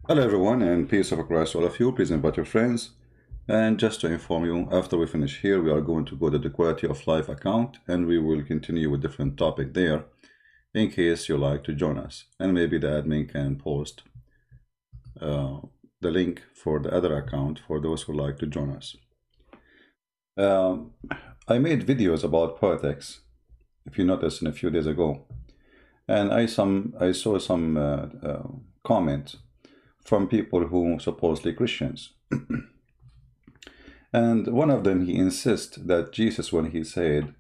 Hello everyone, and peace of Christ to all of you. Please invite your friends. And just to inform you, after we finish here, we are going to go to the quality of life account, and we will continue with different topic there in case you like to join us. And maybe the admin can post the link for the other account for those who like to join us. I made videos about politics, if you noticed, a few days ago, and I saw some comments from people who supposedly Christians. And one of them, he insists that Jesus, when he said,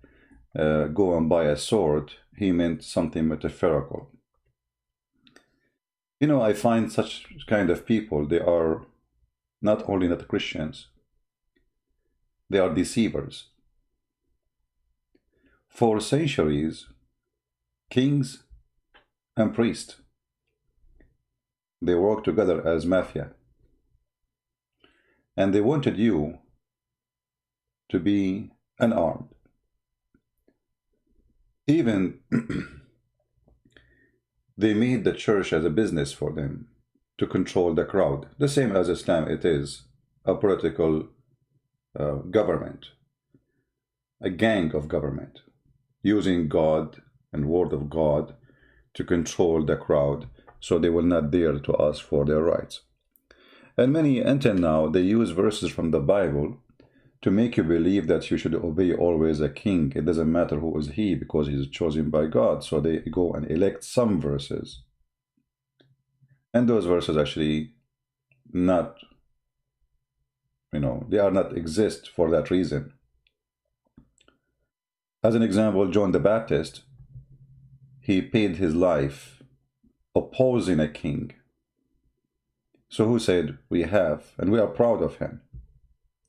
go and buy a sword, he meant something metaphorical. You know, I find such kind of people, they are not only not Christians, they are deceivers. For centuries, kings and priests, they worked together as mafia. And they wanted you to be unarmed. Even they made the church as a business for them to control the crowd. The same as Islam, it is a political government, a gang of government, using God and word of God to control the crowd so they will not dare to ask for their rights. And many, until now, they use verses from the Bible to make you believe that you should obey always a king. It doesn't matter who is he, because he is chosen by God. So they go and elect some verses. And those verses actually not, they are not exist for that reason. As an example, John the Baptist, he paid his life opposing a king. So who said we have, and we are proud of him.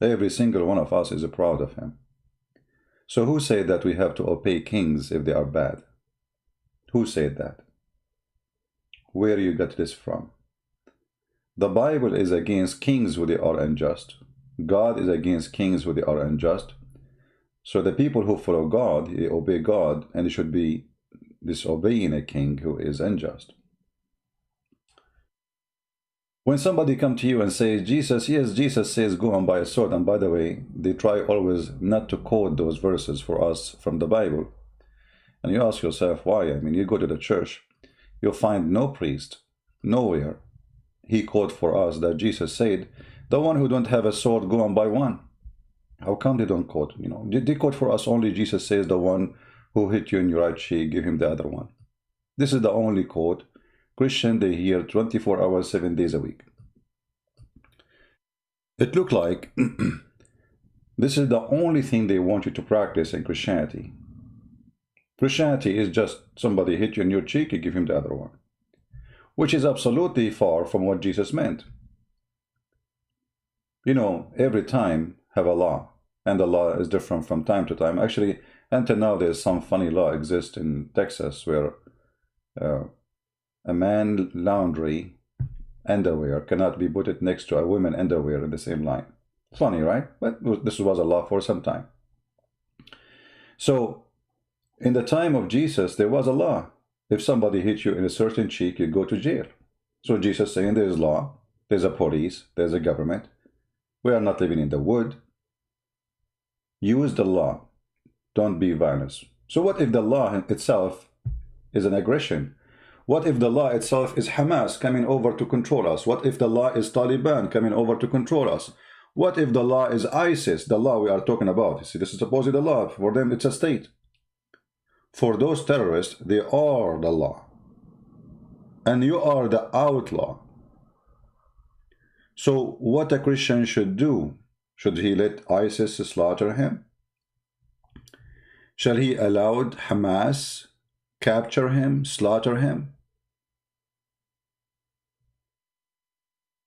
Every single one of us is proud of him. So who said that we have to obey kings if they are bad? Who said that? Where you got this from? The Bible is against kings who they are unjust. God is against kings who they are unjust. So the people who follow God, they obey God, and they should be disobeying a king who is unjust. When somebody come to you and says, Jesus, yes, Jesus says go and buy a sword. And by the way, they try always not to quote those verses for us from the Bible. And you ask yourself, why? I mean, you go to the church, you'll find no priest, nowhere. He quote for us that Jesus said, the one who don't have a sword, go and buy one. How come they don't quote? They quote for us only Jesus says, the one who hit you in your right cheek, give him the other one. This is the only quote Christian they hear 24 hours, 7 days a week. It looked like this is the only thing they want you to practice in Christianity. Christianity is just somebody hit you in your cheek, you give him the other one, which is absolutely far from what Jesus meant. Every time have a law, and the law is different from time to time. Actually, until now, there's some funny law exists in Texas where a man laundry underwear cannot be put next to a woman underwear in the same line. Funny, right? But this was a law for some time. So in the time of Jesus, there was a law. If somebody hits you in a certain cheek, you go to jail. So Jesus saying there's law, there's a police, there's a government. We are not living in the wood. Use the law. Don't be violent. So what if the law itself is an aggression? What if the law itself is Hamas coming over to control us? What if the law is Taliban coming over to control us? What if the law is ISIS, the law we are talking about? You see, this is supposedly the law. For them, it's a state. For those terrorists, they are the law. And you are the outlaw. So what a Christian should do? Should he let ISIS slaughter him? Shall he allow Hamas capture him, slaughter him?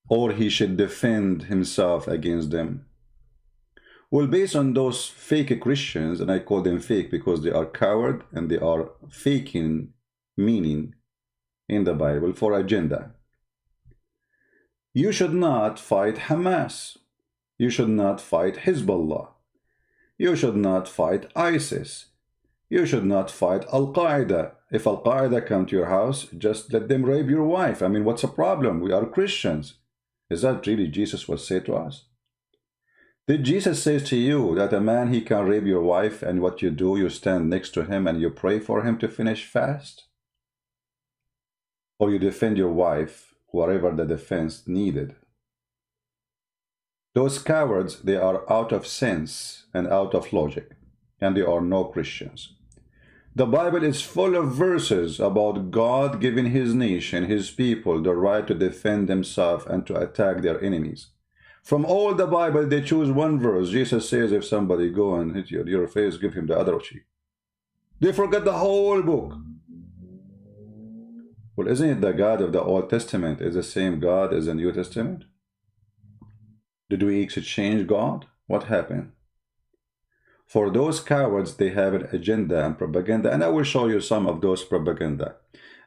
Or he should defend himself against them? Well, based on those fake Christians, and I call them fake because they are coward and they are faking meaning in the Bible for agenda. You should not fight Hamas. You should not fight Hezbollah. You should not fight ISIS. You should not fight Al-Qaeda If Al-Qaeda come to your house, just let them rape your wife. I mean, what's the problem? We are Christians. Is that really Jesus was said to us? Did Jesus say to you that a man, he can rape your wife, and what you do, you stand next to him and you pray for him to finish fast? Or you defend your wife, whatever the defense needed? Those cowards, they are out of sense and out of logic, and they are no Christians. The Bible is full of verses about God giving his nation, his people, the right to defend themselves and to attack their enemies. From all the Bible, they choose one verse. Jesus says, if somebody go and hit you in your face, give him the other cheek. They forget the whole book. Well, isn't it the God of the Old Testament is the same God as the New Testament? Did we exchange God? What happened? For those cowards, they have an agenda and propaganda, and I will show you some of those propaganda.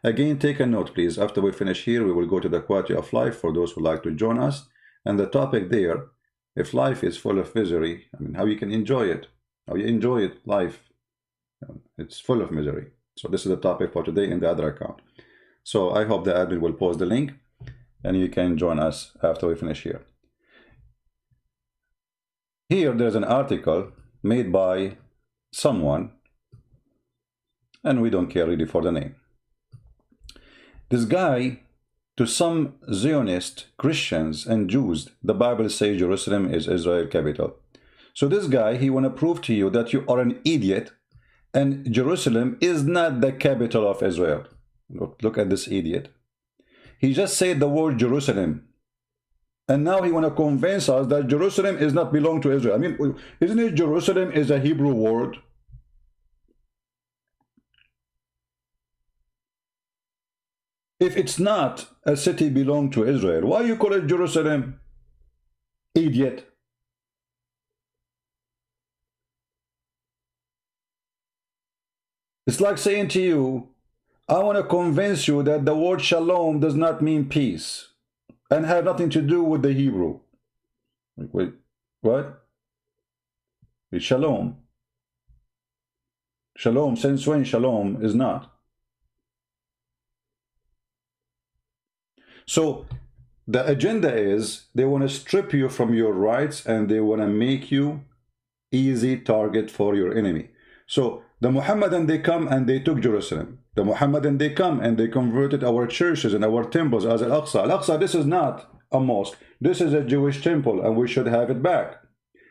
Again, take a note, please. After we finish here, we will go to the quality of life for those who like to join us. And the topic there, if life is full of misery, I mean, how you can enjoy it. How you enjoy it, life. It's full of misery. So this is the topic for today in the other account. So I hope the admin will post the link, and you can join us after we finish here. Here, there's an article made by someone, and we don't care really for the name. This guy, to some Zionist Christians and Jews, the Bible says Jerusalem is Israel capital. So this guy, he want to prove to you that you are an idiot and Jerusalem is not the capital of Israel. Look at this idiot. He just said the word Jerusalem. And now he want to convince us that Jerusalem is not belong to Israel. I mean, isn't it Jerusalem is a Hebrew word? If it's not a city belong to Israel, why you call it Jerusalem? Idiot. It's like saying to you, I want to convince you that the word shalom does not mean peace and have nothing to do with the Hebrew. Wait, what? It's shalom. Shalom, since when shalom is not? So the agenda is they want to strip you from your rights and they want to make you easy target for your enemy. So the Muhammadan, they come and they took Jerusalem. The Muhammadan, they come and they converted our churches and our temples as Al-Aqsa. Al-Aqsa, this is not a mosque. This is a Jewish temple and we should have it back.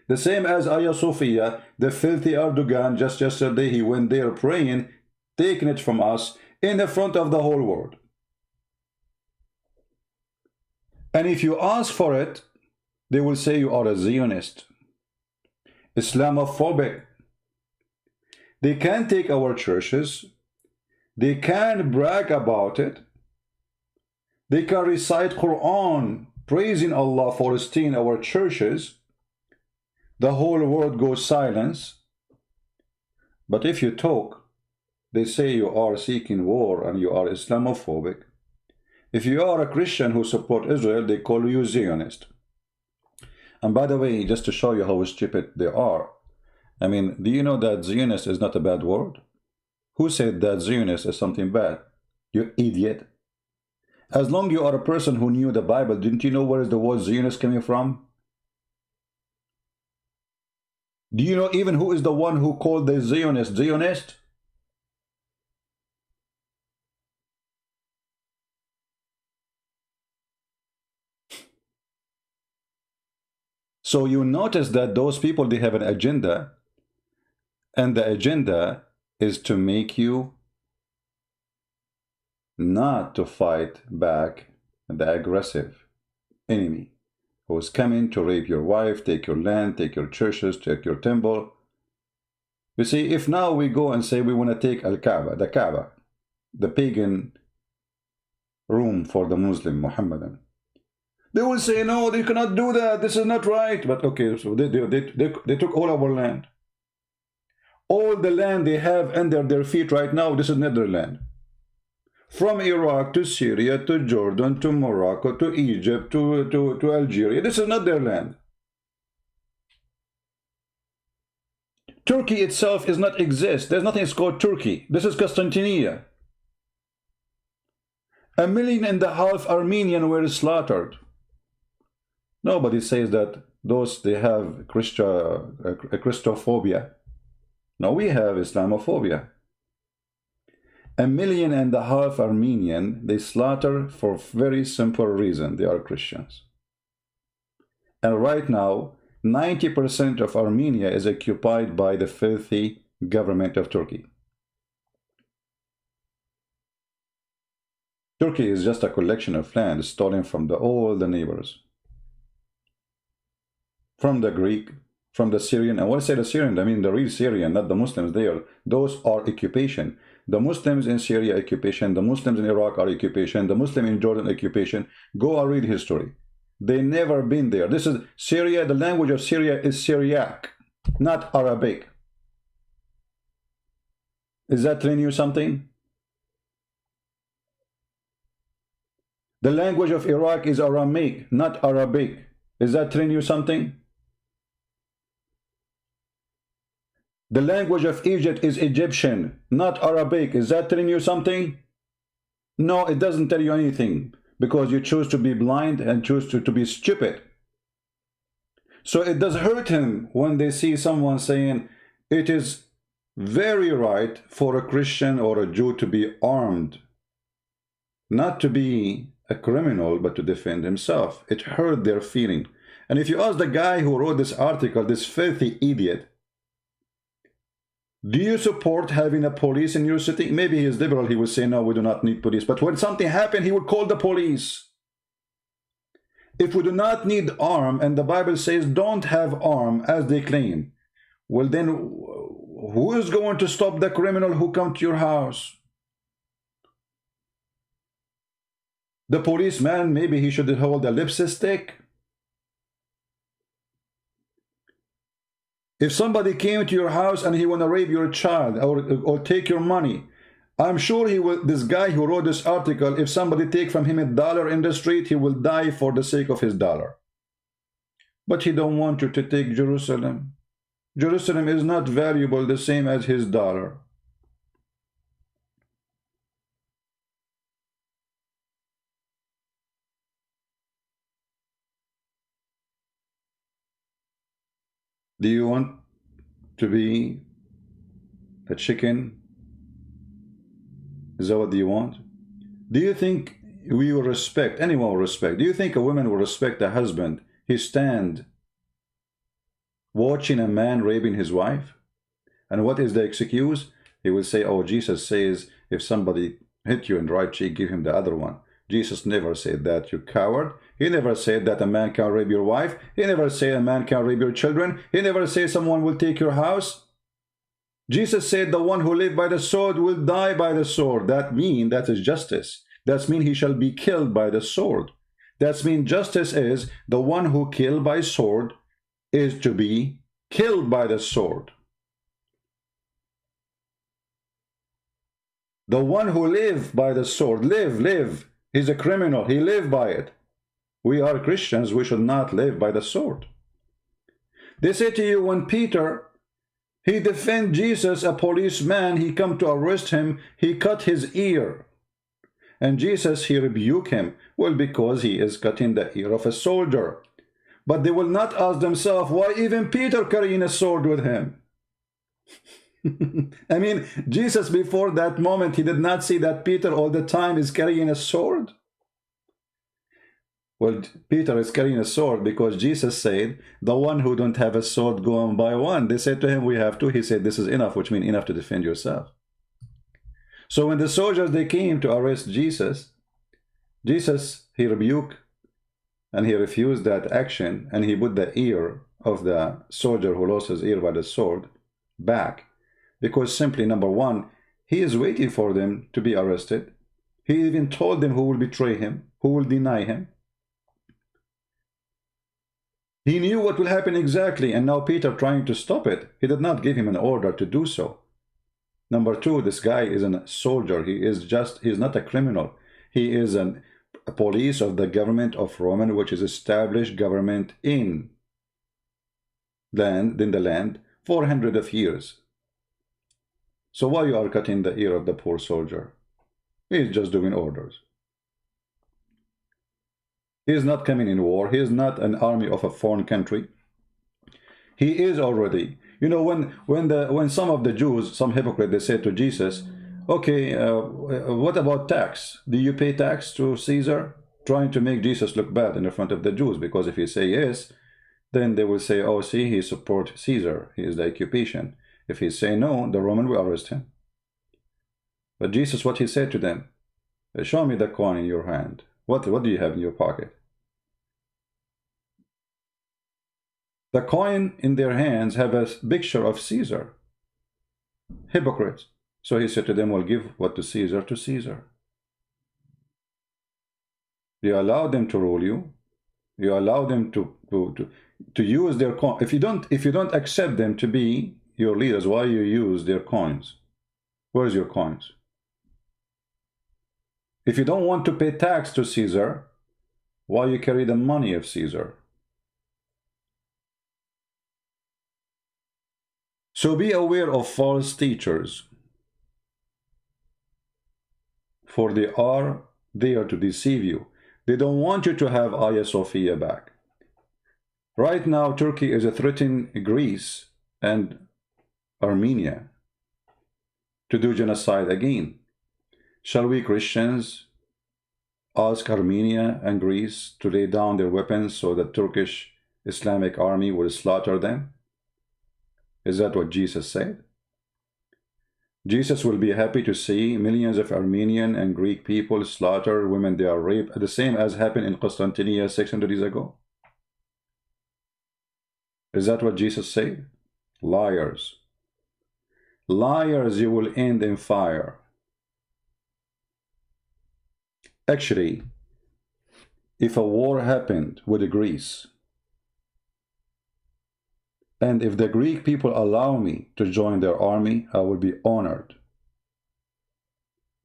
The same as Hagia Sophia, the filthy Erdogan, just yesterday he went there praying, taking it from us in the front of the whole world. And if you ask for it, they will say you are a Zionist, Islamophobic. They can take our churches. They can brag about it. They can recite Quran, praising Allah for staying our churches. The whole world goes silence. But if you talk, they say you are seeking war and you are Islamophobic. If you are a Christian who support Israel, they call you Zionist. And by the way, just to show you how stupid they are, I mean, do you know that Zionist is not a bad word? Who said that Zionist is something bad? You idiot. As long as you are a person who knew the Bible, didn't you know where is the word Zionist coming from? Do you know even who is the one who called the Zionist Zionist? So you notice that those people, they have an agenda, and the agenda is to make you not to fight back the aggressive enemy who is coming to rape your wife, take your land, take your churches, take your temple. You see, if now we go and say we want to take Al-Kaaba, the Kaaba, the pagan room for the Muslim Muhammadan, they will say, no, they cannot do that. This is not right. But okay, so they took all our land. All the land they have under their feet right now, this is not their land. From Iraq to Syria to Jordan to Morocco to Egypt to Algeria, this is not their land. Turkey itself is not exist. There's nothing called Turkey. This is Constantinople. 1.5 million Armenians were slaughtered. Nobody says that those, they have Christophobia. No, we have Islamophobia. 1.5 million Armenian, they slaughter for very simple reason. They are Christians. And right now, 90% of Armenia is occupied by the filthy government of Turkey. Turkey is just a collection of land stolen from all the neighbors. From the Greek, from the Syrian, and when I say the Syrian, I mean the real Syrian, not the Muslims there. Those are occupation. The Muslims in Syria, occupation. The Muslims in Iraq are occupation. The Muslim in Jordan, occupation. Go and read history. They never been there. This is Syria. The language of Syria is Syriac, not Arabic. Is that telling you something? The language of Iraq is Aramaic, not Arabic. Is that telling you something? The language of Egypt is Egyptian, not Arabic. Is that telling you something? No, it doesn't tell you anything, because you choose to be blind and choose to be stupid. So it does hurt him when they see someone saying it is very right for a Christian or a Jew to be armed, not to be a criminal, but to defend himself. It hurt their feeling. And if you ask the guy who wrote this article, this filthy idiot, do you support having a police in your city? Maybe he is liberal, he would say, no, we do not need police. But when something happened, he would call the police. If we do not need arm, and the Bible says don't have arm as they claim, well then, who is going to stop the criminal who come to your house? The policeman, maybe he should hold a lipstick stick. If somebody came to your house and he want to rape your child or take your money, I'm sure he will. This guy who wrote this article, if somebody take from him $1 in the street, he will die for the sake of his dollar. But he don't want you to take Jerusalem. Jerusalem is not valuable the same as his dollar. Do you want to be a chicken? Is that what you want? Do you think we will respect, anyone will respect, do you think a woman will respect a husband? He stand watching a man raping his wife? And what is the excuse? He will say, oh, Jesus says, if somebody hit you in the right cheek, give him the other one. Jesus never said that, you coward. He never said that a man can rape your wife. He never said a man can rape your children. He never said someone will take your house. Jesus said the one who lives by the sword will die by the sword. That means that is justice. That means he shall be killed by the sword. That means justice is the one who killed by sword is to be killed by the sword. The one who live by the sword, live. He's a criminal. He lived by it. We are Christians. We should not live by the sword. They say to you, when Peter, he defend Jesus, a policeman, he come to arrest him, he cut his ear. And Jesus, he rebuke him. Well, because he is cutting the ear of a soldier. But they will not ask themselves, why even Peter carrying a sword with him? I mean, Jesus before that moment, he did not see that Peter all the time is carrying a sword. Well, Peter is carrying a sword because Jesus said, the one who don't have a sword, go and buy one. They said to him, we have two. He said, this is enough, which means enough to defend yourself. So when the soldiers, they came to arrest Jesus, he rebuked and he refused that action, and he put the ear of the soldier who lost his ear by the sword back. Because simply, number one, he is waiting for them to be arrested. He even told them who will betray him, who will deny him. He knew what will happen exactly, and now Peter trying to stop it. He did not give him an order to do so. Number two, this guy is a soldier. He is not a criminal. He is a police of the government of Roman, which is established government in the land 400 of years. So why you are cutting the ear of the poor soldier? He is just doing orders. He is not coming in war. He is not an army of a foreign country. He is already. You know, when some of the Jews, some hypocrites, they said to Jesus, okay, what about tax? Do you pay tax to Caesar? Trying to make Jesus look bad in the front of the Jews, because if he say yes, then they will say, oh, see, he support Caesar. He is the occupation. If he say no, the Roman will arrest him. But Jesus, what he said to them, show me the coin in your hand. What do you have in your pocket? The coin in their hands have a picture of Caesar. Hypocrites. So he said to them, well, give what to Caesar to Caesar. You allow them to rule you. You allow them to use their coin. If you don't accept them to be your leaders, why you use their coins? Where's your coins? If you don't want to pay tax to Caesar, why you carry the money of Caesar? So be aware of false teachers, for they are there to deceive you. They don't want you to have Hagia Sophia back. Right now, Turkey is threatening Greece and Armenia to do genocide again. Shall we Christians ask Armenia and Greece to lay down their weapons so the Turkish Islamic army will slaughter them? Is that what Jesus said? Jesus will be happy to see millions of Armenian and Greek people slaughter, women they are raped, the same as happened in Constantinople 600 years ago. Is that what Jesus said? Liars. Liars, you will end in fire. Actually, if a war happened with Greece, and if the Greek people allow me to join their army, I will be honored.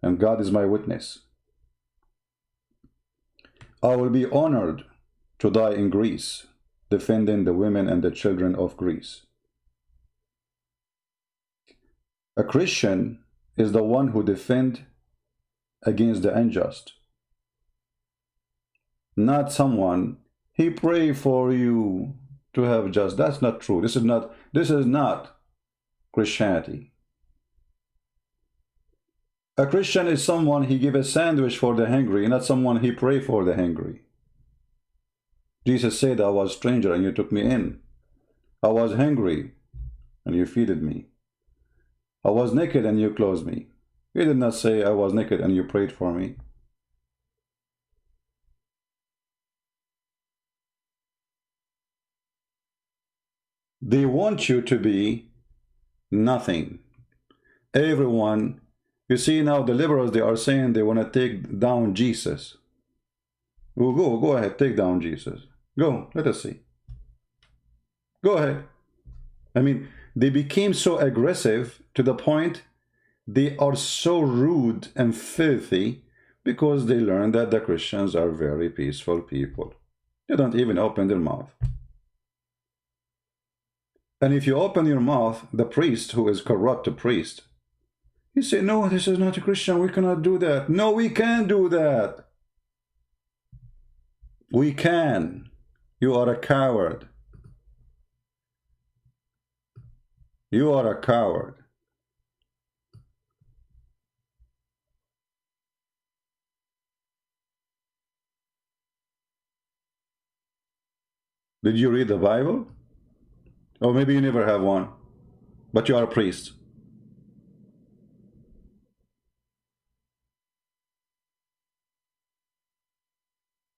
And God is my witness. I will be honored to die in Greece, defending the women and the children of Greece. A Christian is the one who defends against the unjust. Not someone, he pray for you to have just. That's not true. This is not Christianity. A Christian is someone he give a sandwich for the hungry, not someone he pray for the hungry. Jesus said, I was a stranger and you took me in. I was hungry and you feeded me. I was naked and you clothed me. He did not say I was naked and you prayed for me. They want you to be nothing. Everyone, you see now the liberals, they are saying they want to take down Jesus. Well, go ahead, take down Jesus. Go, let us see. Go ahead. I mean, they became so aggressive to the point they are so rude and filthy because they learned that the Christians are very peaceful people. They don't even open their mouth. And if you open your mouth, the priest who is corrupt priest, he say, no, this is not a Christian, we cannot do that. No, we can do that. We can. You are a coward. You are a coward. Did you read the Bible? Or maybe you never have one, but you are a priest.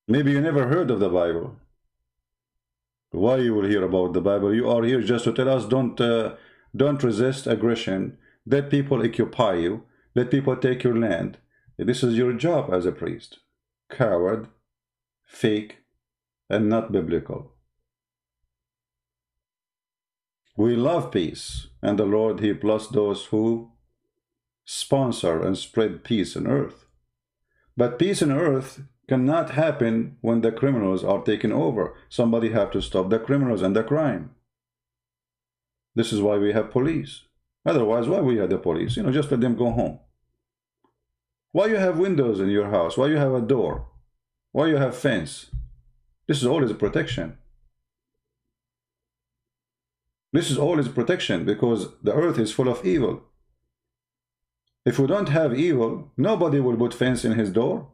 Maybe you never heard of the Bible. Why you will hear about the Bible? You are here just to tell us don't resist aggression. Let people occupy you. Let people take your land. This is your job as a priest. Coward, fake, and not biblical. We love peace, and the Lord, He blessed those who sponsor and spread peace on earth. But peace on earth cannot happen when the criminals are taken over. Somebody have to stop the criminals and the crime. This is why we have police. Otherwise, why we have the police? You know, just let them go home. Why you have windows in your house? Why you have a door? Why you have fence? This is always a protection. This is always protection because the earth is full of evil. If we don't have evil, nobody will put fence in his door.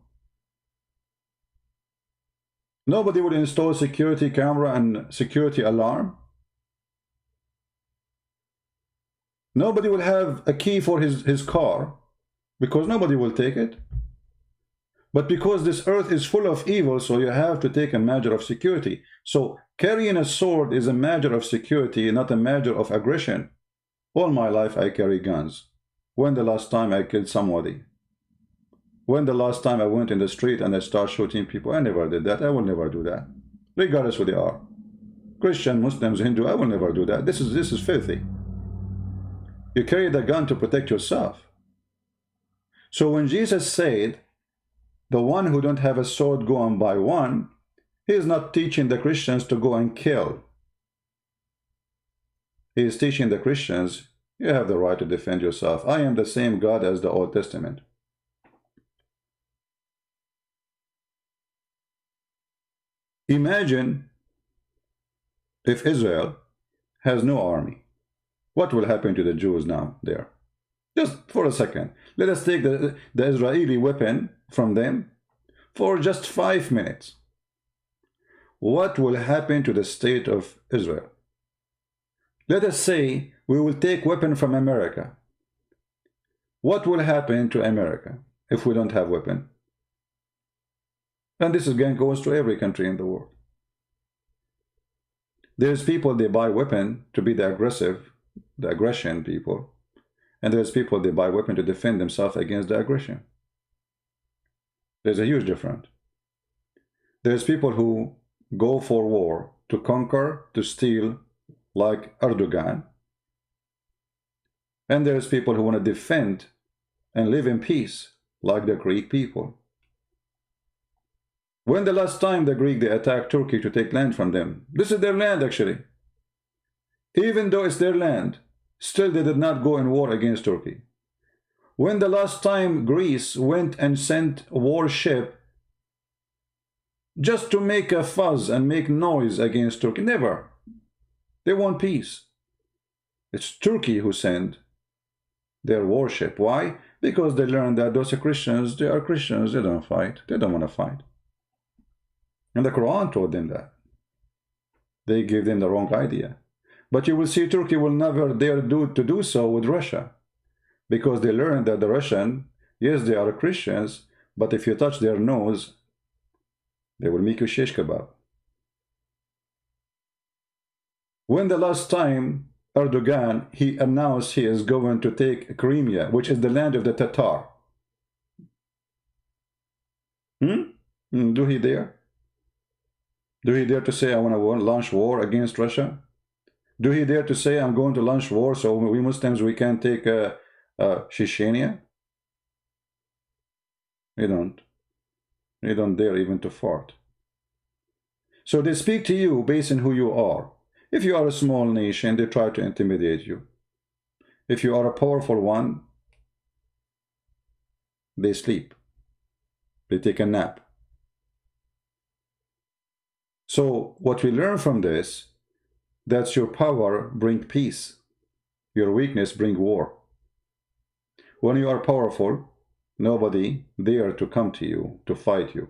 Nobody will install security camera and security alarm. Nobody will have a key for his car because nobody will take it. But because this earth is full of evil, so you have to take a measure of security. So carrying a sword is a measure of security, not a measure of aggression. All my life I carry guns. When the last time I killed somebody? When the last time I went in the street and I start shooting people? I never did that. I will never do that. Regardless who they are. Christian, Muslims, Hindu, I will never do that. This is filthy. You carry the gun to protect yourself. So when Jesus said, the one who don't have a sword go and buy one, he is not teaching the Christians to go and kill. He is teaching the Christians, you have the right to defend yourself. I am the same God as the Old Testament. Imagine if Israel has no army. What will happen to the Jews now there? Just for a second. Let us take the Israeli weapon from them for just 5 minutes. What will happen to the state of Israel? Let us say we will take weapon from America. What will happen to America if we don't have weapon? And this again goes to every country in the world. There's people, they buy weapon to be the aggression people. And there's people, they buy weapon to defend themselves against the aggression. There's a huge difference. There's people who go for war to conquer, to steal, like Erdogan. And there's people who want to defend and live in peace, like the Greek people. When the last time the Greek, they attacked Turkey to take land from them? This is their land, actually. Even though it's their land, still they did not go in war against Turkey. When the last time Greece went and sent a warship just to make a fuss and make noise against Turkey? Never. They want peace. It's Turkey who sent their warship. Why? Because they learned that those are Christians, they are Christians, they don't fight. They don't want to fight. And the Quran told them that. They gave them the wrong idea. But you will see Turkey will never dare to do so with Russia. Because they learned that the Russian, yes, they are Christians, but if you touch their nose, they will make you shish kebab. When the last time Erdogan, he announced he is going to take Crimea, which is the land of the Tatar. Do he dare? Do he dare to say, I want to launch war against Russia? Do he dare to say, I'm going to launch war so we Muslims, we can take Chechnya? He don't. He don't dare even to fart. So they speak to you based on who you are. If you are a small nation, they try to intimidate you. If you are a powerful one, they sleep. They take a nap. So what we learn from this, that's your power bring peace. Your weakness bring war. When you are powerful, nobody dare to come to you to fight you.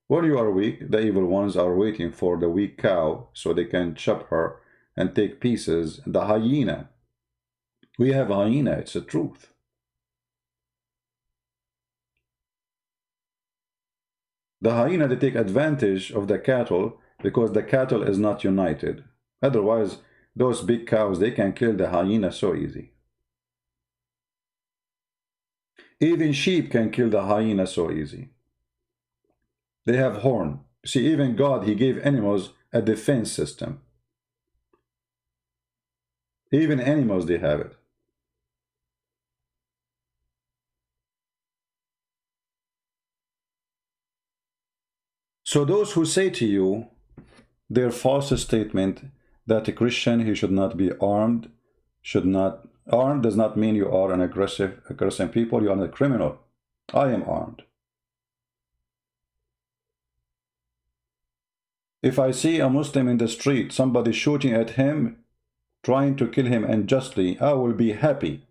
When you are weak, the evil ones are waiting for the weak cow so they can chop her and take pieces. The hyena. We have a hyena, it's a truth. The hyena, they take advantage of the cattle because the cattle is not united. Otherwise, those big cows, they can kill the hyena so easy. Even sheep can kill the hyena so easy. They have horn. See, even God, he gave animals a defense system. Even animals, they have it. So those who say to you, their false statement that a Christian, he should not be armed, armed does not mean you are an aggressive people, you are a criminal. I am armed. If I see a Muslim in the street, somebody shooting at him, trying to kill him unjustly, I will be happy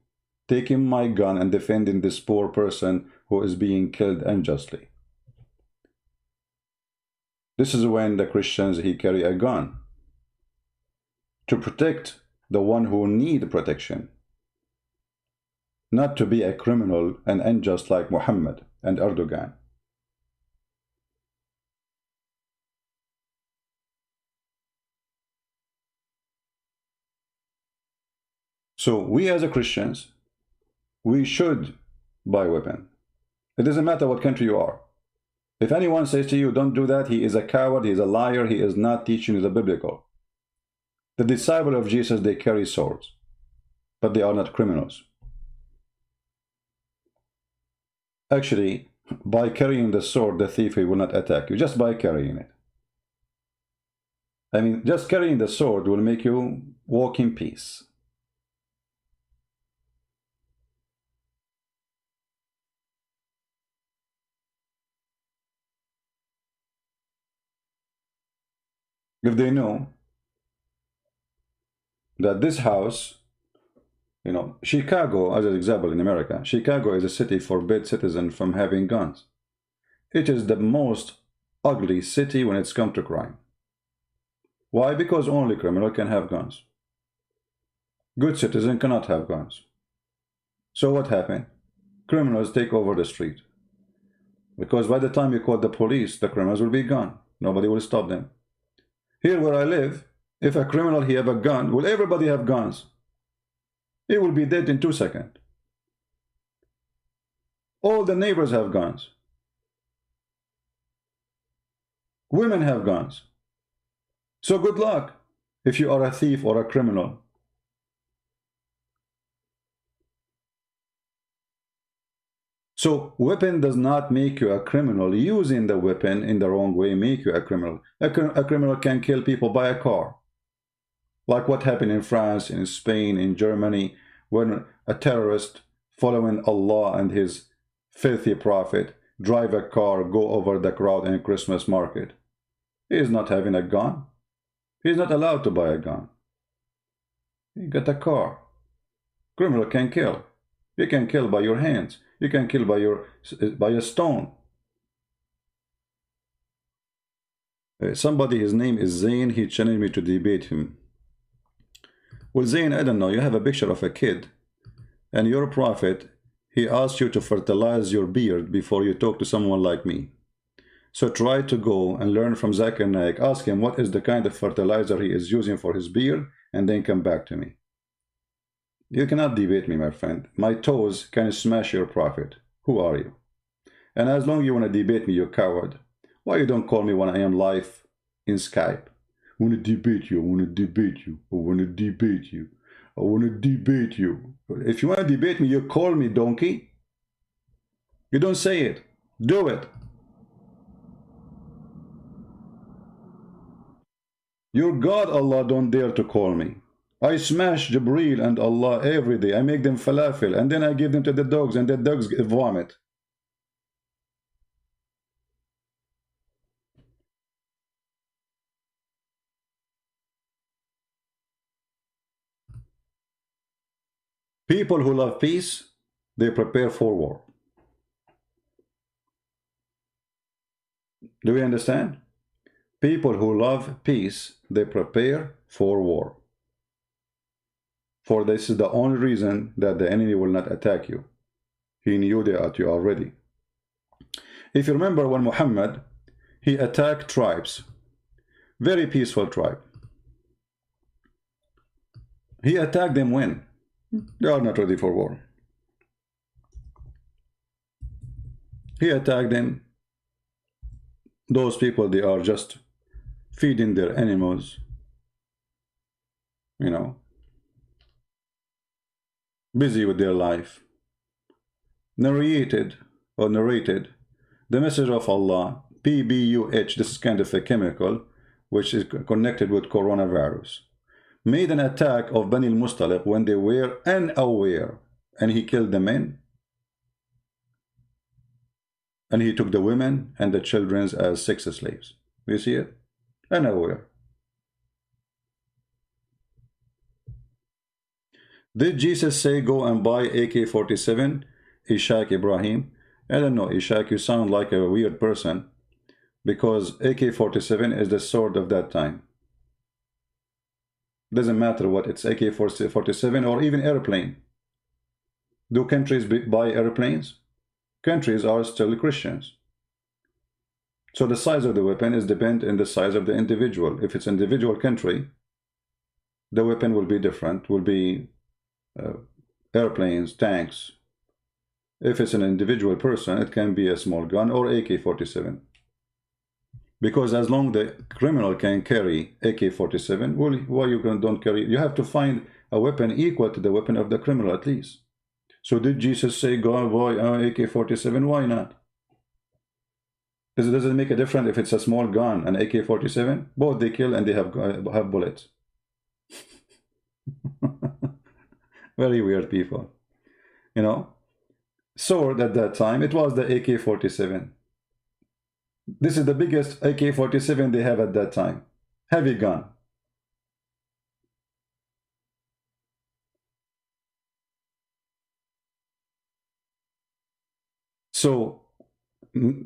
taking my gun and defending this poor person who is being killed unjustly. This is when the Christians, he carry a gun to protect the one who need protection, not to be a criminal and unjust like Muhammad and Erdogan. So we as a Christians, we should buy weapon. It doesn't matter what country you are. If anyone says to you, don't do that, he is a coward, he is a liar, he is not teaching you the biblical. The disciple of Jesus, they carry swords, but they are not criminals. Actually, by carrying the sword, the thief, he will not attack you, just by carrying it. I mean, just carrying the sword will make you walk in peace. If they know that this house, you know, Chicago, as an example in America, Chicago is a city forbids citizens from having guns. It is the most ugly city when it's come to crime. Why? Because only criminal can have guns. Good citizen cannot have guns. So what happened? Criminals take over the street. Because by the time you call the police, the criminals will be gone. Nobody will stop them. Here where I live, if a criminal he have a gun, will everybody have guns? He will be dead in 2 seconds. All the neighbors have guns. Women have guns. So good luck if you are a thief or a criminal. So weapon does not make you a criminal. Using the weapon in the wrong way make you a criminal. A criminal can kill people by a car. Like what happened in France, in Spain, in Germany, when a terrorist following Allah and his filthy prophet drive a car, go over the crowd in a Christmas market. He is not having a gun. He is not allowed to buy a gun. He got a car. Criminal can kill. You can kill by your hands. You can kill by a stone. Somebody, his name is Zayn, he challenged me to debate him. Well, Zayn, I don't know, you have a picture of a kid, and your prophet, he asked you to fertilize your beard before you talk to someone like me. So try to go and learn from Zakir Naik. Ask him what is the kind of fertilizer he is using for his beard, and then come back to me. You cannot debate me, my friend. My toes can smash your prophet. Who are you? And as long as you want to debate me, you coward, why you don't call me when I am live in Skype? I want to debate you. I want to debate you. I want to debate you. I want to debate you. If you want to debate me, you call me, donkey. You don't say it. Do it. Your God, Allah, don't dare to call me. I smash Jibreel and Allah every day. I make them falafel, and then I give them to the dogs, and the dogs vomit. People who love peace, they prepare for war. Do we understand? People who love peace, they prepare for war. For this is the only reason that the enemy will not attack you. He knew that you already. If you remember when Muhammad, he attacked tribes, very peaceful tribe. He attacked them when? They are not ready for war. He attacked them. Those people, they are just feeding their animals, you know, busy with their life. Narrated the message of Allah, PBUH, this is kind of a chemical which is connected with coronavirus, made an attack of Bani al-Mustaliq when they were unaware, and he killed the men, and he took the women and the children as sex slaves. You see it? Unaware. Did Jesus say go and buy AK-47? Ishaq Ibrahim. I don't know, Ishaq, you sound like a weird person, because AK-47 is the sword of that time. Doesn't matter what it's, AK-47 or even airplane. Do countries buy airplanes? Countries are still Christians. So the size of the weapon is depend on the size of the individual. If it's individual country, the weapon will be different, will be airplanes, tanks. If it's an individual person, it can be a small gun or AK-47. Because as long the criminal can carry AK-47, well, why you don't carry? You have to find a weapon equal to the weapon of the criminal at least. So did Jesus say go and buy AK-47? Why not? Because it doesn't make a difference if it's a small gun, an AK-47. Both they kill and they have bullets. Very weird people. You know, sword at that time, it was the AK-47. This is the biggest AK-47 they have at that time. Heavy gun. So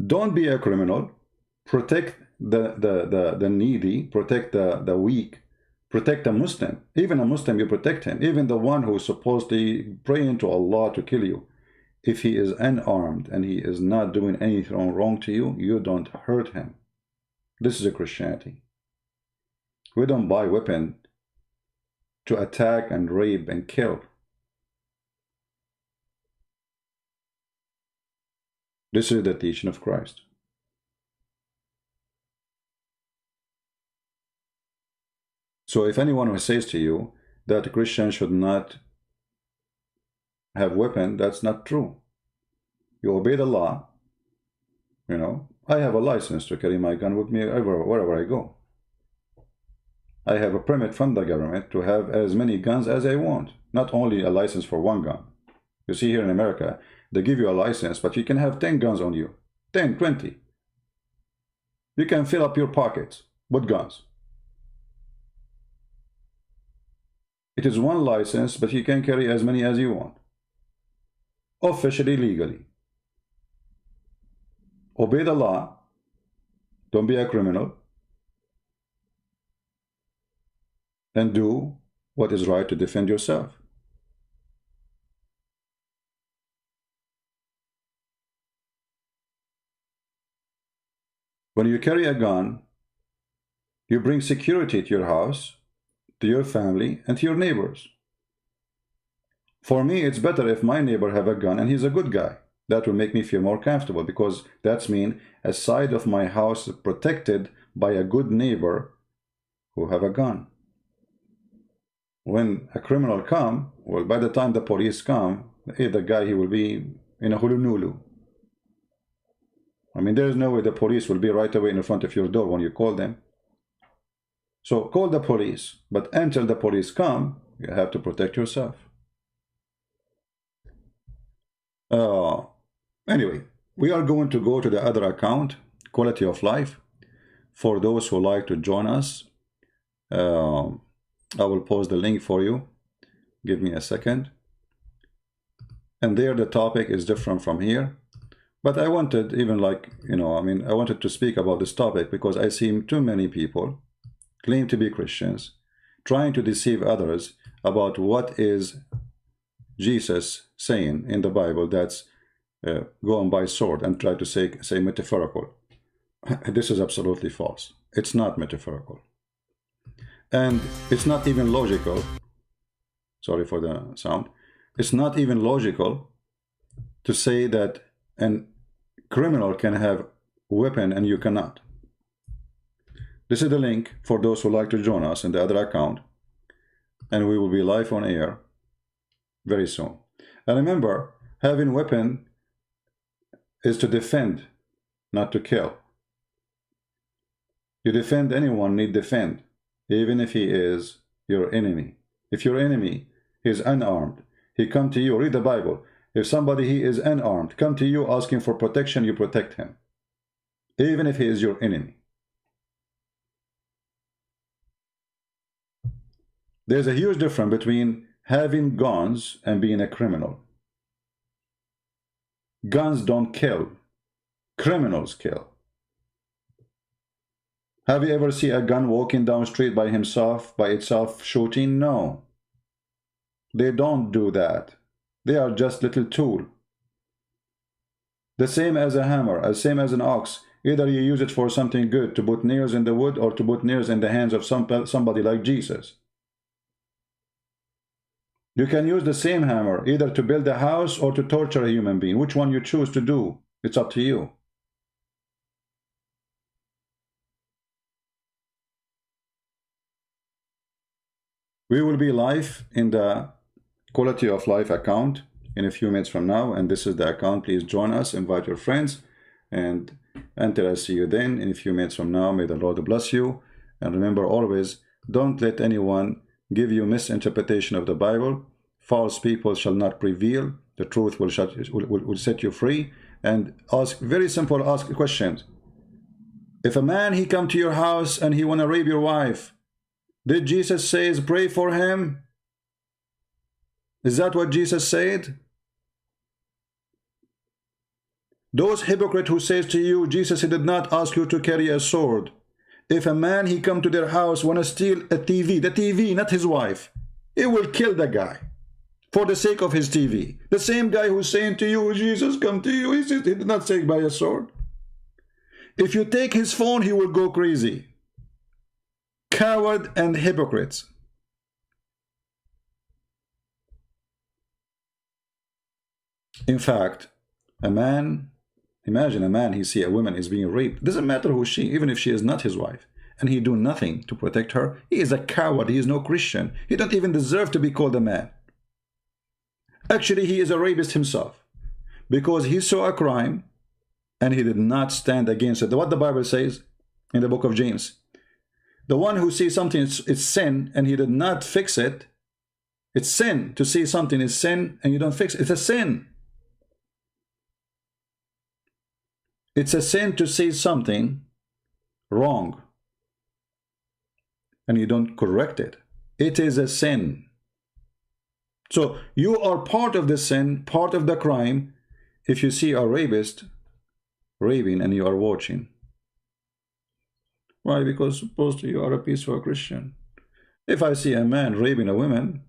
don't be a criminal. Protect the needy. Protect the weak. Protect a Muslim. Even a Muslim, you protect him. Even the one who is supposedly praying to Allah to kill you. If he is unarmed and he is not doing anything wrong to you, you don't hurt him. This is a Christianity. We don't buy weapon to attack and rape and kill. This is the teaching of Christ. So if anyone who says to you that a Christian should not have weapon, that's not true. You obey the law. You know, I have a license to carry my gun with me wherever I go. I have a permit from the government to have as many guns as I want, not only a license for one gun. You see, here in America, they give you a license, but you can have 10 guns on you, 10, 20. You can fill up your pockets with guns. It is one license, but you can carry as many as you want. Officially, legally. Obey the law. Don't be a criminal. And do what is right to defend yourself. When you carry a gun, you bring security to your house, to your family, and to your neighbors. For me, it's better if my neighbor have a gun and he's a good guy. That will make me feel more comfortable, because that's mean a side of my house is protected by a good neighbor who have a gun. When a criminal come, well, by the time the police come, the guy, he will be in a hulunulu. I mean, there is no way the police will be right away in front of your door when you call them. So call the police, but until the police come, you have to protect yourself. Anyway, we are going to go to the other account, Quality of Life. For those who like to join us, I will post the link for you. Give me a second. And there the topic is different from here. But I wanted, even like, you know, I mean, I wanted to speak about this topic because I see too many people claim to be Christians, trying to deceive others about what is Jesus saying in the Bible, that's go and buy sword, and try to say metaphorical. This is absolutely false. It's not metaphorical. And it's not even logical. Sorry for the sound. It's not even logical to say that a criminal can have weapon and you cannot. This is the link for those who like to join us in the other account, and we will be live on air very soon. And remember, having weapon is to defend, not to kill. You defend anyone, need defend, even if he is your enemy. If your enemy is unarmed, he come to you, read the Bible. If somebody he is unarmed, come to you asking for protection, you protect him, even if he is your enemy. There's a huge difference between having guns and being a criminal. Guns don't kill. Criminals kill. Have you ever seen a gun walking down the street by itself, shooting? No. They don't do that. They are just little tool. The same as a hammer, the same as an ox. Either you use it for something good, to put nails in the wood, or to put nails in the hands of somebody like Jesus. You can use the same hammer either to build a house or to torture a human being. Which one you choose to do, it's up to you. We will be live in the Quality of Life account in a few minutes from now, and this is the account. Please join us, invite your friends, and until I see you then in a few minutes from now, may the Lord bless you. And remember always, don't let anyone give you misinterpretation of the Bible. False people shall not prevail. The truth will set you free. And ask very simple, ask questions. If a man he come to your house and he want to rape your wife, did Jesus say pray for him? Is that what Jesus said? Those hypocrites who says to you, Jesus, he did not ask you to carry a sword. If a man he come to their house want to steal a TV, the TV, not his wife, he will kill the guy for the sake of his TV. The same guy who's saying to you, Jesus come to you, he did not say by a sword. If you take his phone, he will go crazy. Coward and hypocrites. In fact, a man, imagine a man, he see a woman is being raped. Doesn't matter who she, even if she is not his wife, and he do nothing to protect her. He is a coward. He is no Christian. He don't even deserve to be called a man. Actually, he is a rapist himself, because he saw a crime and he did not stand against it. What the Bible says in the book of James, the one who sees something, it's sin, and he did not fix it. It's sin. To see something is sin, and you don't fix it. It's a sin. It's a sin to see something wrong, and you don't correct it. It is a sin. So you are part of the sin, part of the crime, if you see a rapist raping and you are watching. Why? Because supposedly you are a peaceful Christian. If I see a man raping a woman,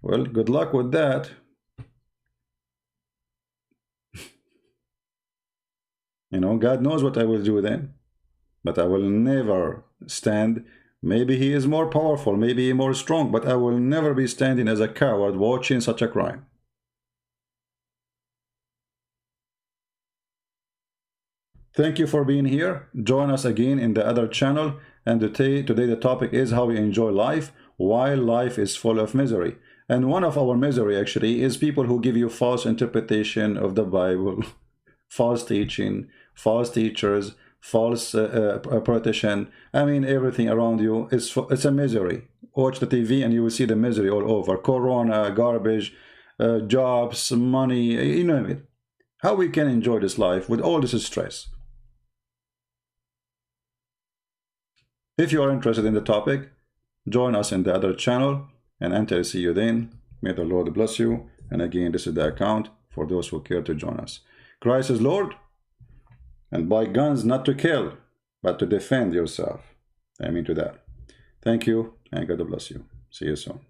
well, good luck with that. You know, God knows what I will do then. But I will never stand. Maybe he is more powerful, maybe more strong, but I will never be standing as a coward watching such a crime. Thank you for being here. Join us again in the other channel. And today the topic is how we enjoy life while life is full of misery. And one of our misery actually is people who give you false interpretation of the Bible, false teaching, false teachers, false politician. I mean, everything around you is it's a misery. Watch the TV and you will see the misery all over. Corona, garbage, jobs, money, you name it. How we can enjoy this life with all this stress? If you are interested in the topic, join us in the other channel, and until I see you then, may the Lord bless you. And again, this is the account for those who care to join us. Christ is Lord, and buy guns not to kill, but to defend yourself. Amen to that. Thank you, and God bless you. See you soon.